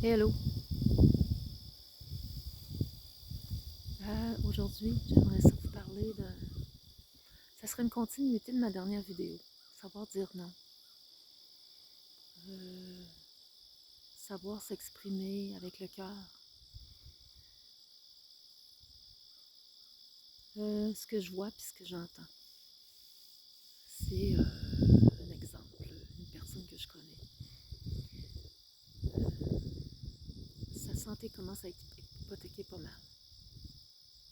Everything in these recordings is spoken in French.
Hello! Aujourd'hui, j'aimerais ça vous parler de... Ça serait une continuité de ma dernière vidéo. Savoir dire non. Euh, Savoir s'exprimer avec le cœur. Ce que je vois puis ce que j'entends. C'est un exemple, une personne que je connais. Sa santé commence à être hypothéquée pas mal.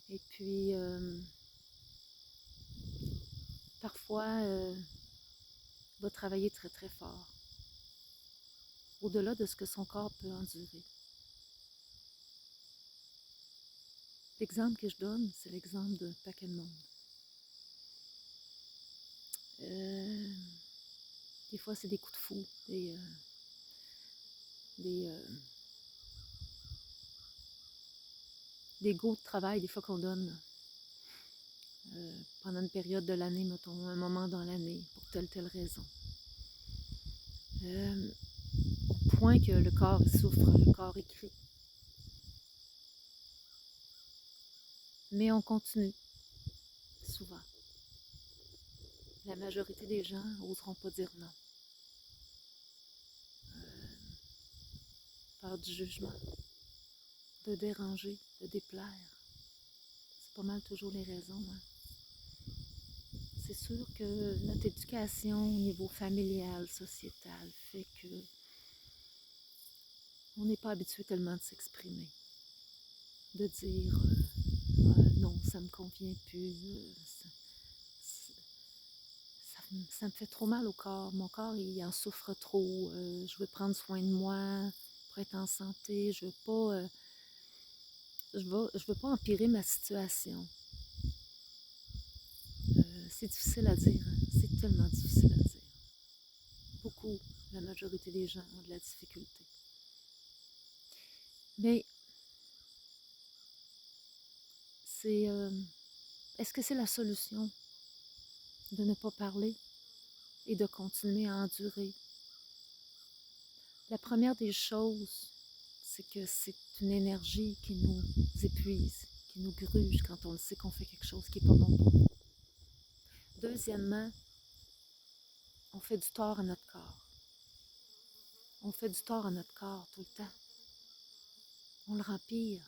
Et puis, parfois, va travailler très très fort. Au-delà de ce que son corps peut endurer. L'exemple que je donne, c'est l'exemple d'un paquet de monde. Euh, des fois, c'est des coups de fou, des, des go de travail, des fois qu'on donne pendant une période de l'année, mettons, un moment dans l'année, pour telle raison. Au point que le corps souffre, le corps écrit. Mais on continue, souvent. La majorité des gens n'oseront pas dire non. Peur du jugement, de déranger, de déplaire. C'est pas mal toujours les raisons. Hein. C'est sûr que notre éducation au niveau familial, sociétal, fait que on n'est pas habitué tellement de s'exprimer, de dire non, ça me convient plus, ça me fait trop mal au corps, mon corps il en souffre trop, je veux prendre soin de moi pour être en santé, je veux pas empirer ma situation. C'est difficile à dire, hein? C'est tellement difficile à dire. Beaucoup, la majorité des gens ont de la difficulté. Mais c'est, est-ce que c'est la solution de ne pas parler et de continuer à endurer? La première des choses, c'est que c'est une énergie qui nous épuise, qui nous gruge quand on le sait qu'on fait quelque chose qui n'est pas bon pour nous. Deuxièmement, on fait du tort à notre corps. On fait du tort à notre corps tout le temps. On le rend pire.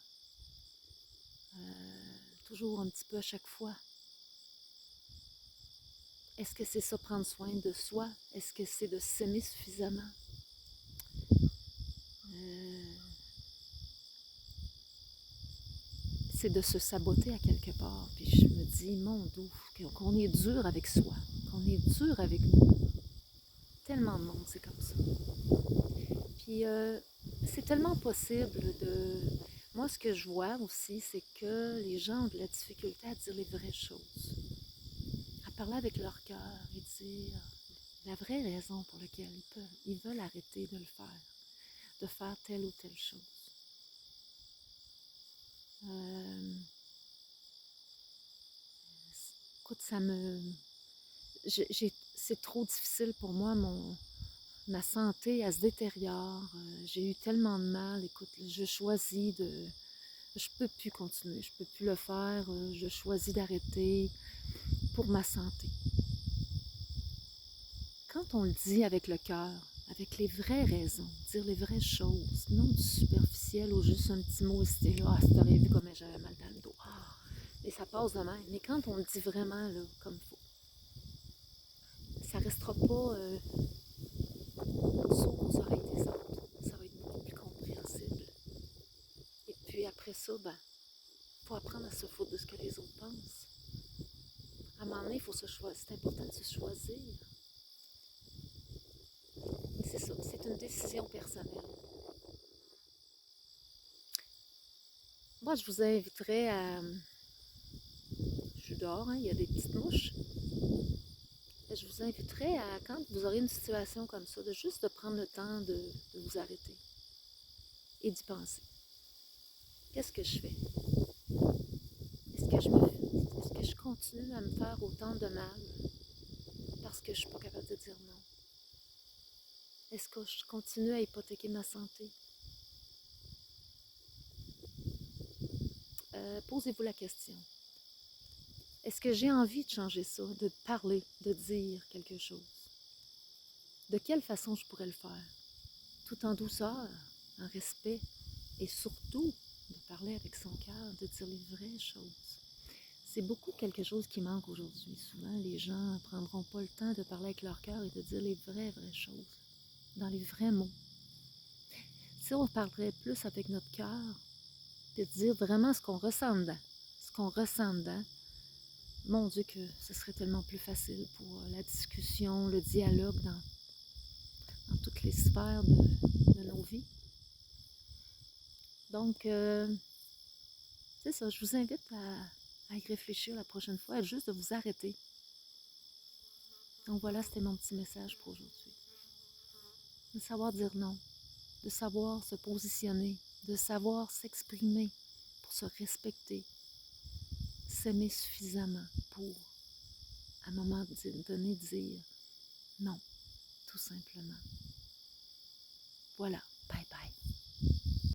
Toujours un petit peu à chaque fois. Est-ce que c'est ça, prendre soin de soi? Est-ce que c'est de s'aimer suffisamment? C'est de se saboter à quelque part. Puis je me dis, mon Dieu, qu'on est dur avec soi, qu'on est dur avec nous. Tellement de monde, c'est comme ça. Puis c'est tellement possible de... Moi, ce que je vois aussi, c'est que les gens ont de la difficulté à dire les vraies choses, à parler avec leur cœur et dire la vraie raison pour laquelle ils veulent arrêter de le faire, de faire telle ou telle chose. Écoute, c'est trop difficile pour moi, ma santé, elle se détériore. J'ai eu tellement de mal. Écoute, je choisis de... Je peux plus continuer, je peux plus le faire. Je choisis d'arrêter pour ma santé. Quand on le dit avec le cœur, avec les vraies raisons, dire les vraies choses, non du superficiel ou juste un petit mot, c'était là, ah, si t'aurais vu comment j'avais mal dans le dos. Ah, et ça passe de même. Mais quand on le dit vraiment là, comme il faut, ça restera pas sourd aux oreilles des autres. Ça va être beaucoup plus compréhensible. Et puis après ça, ben, il faut apprendre à se foutre de ce que les autres pensent. À un moment donné, il faut se choisir. C'est important de se choisir. Mais c'est ça, c'est une décision personnelle. Moi, je vous inviterais à... Je suis dehors, hein, il y a des petites mouches. Je vous inviterais à, quand vous aurez une situation comme ça, de juste de prendre le temps de vous arrêter et d'y penser. Qu'est-ce que je fais? Est-ce que je continue à me faire autant de mal parce que je ne suis pas capable de dire non? Est-ce que je continue à hypothéquer ma santé? posez-vous la question. Est-ce que j'ai envie de changer ça, de parler, de dire quelque chose? De quelle façon je pourrais le faire? Tout en douceur, en respect, et surtout de parler avec son cœur, de dire les vraies choses. C'est beaucoup quelque chose qui manque aujourd'hui. Souvent, les gens ne prendront pas le temps de parler avec leur cœur et de dire les vraies choses, dans les vrais mots. Si on parlerait plus avec notre cœur, de dire vraiment ce qu'on ressent dedans, mon Dieu que ce serait tellement plus facile pour la discussion, le dialogue dans toutes les sphères de nos vies. Donc, c'est ça, je vous invite à y réfléchir la prochaine fois, juste de vous arrêter. Donc voilà, c'était mon petit message pour aujourd'hui. De savoir dire non, de savoir se positionner, de savoir s'exprimer pour se respecter, s'aimer suffisamment pour, à un moment donné, dire non, tout simplement. Voilà, bye bye.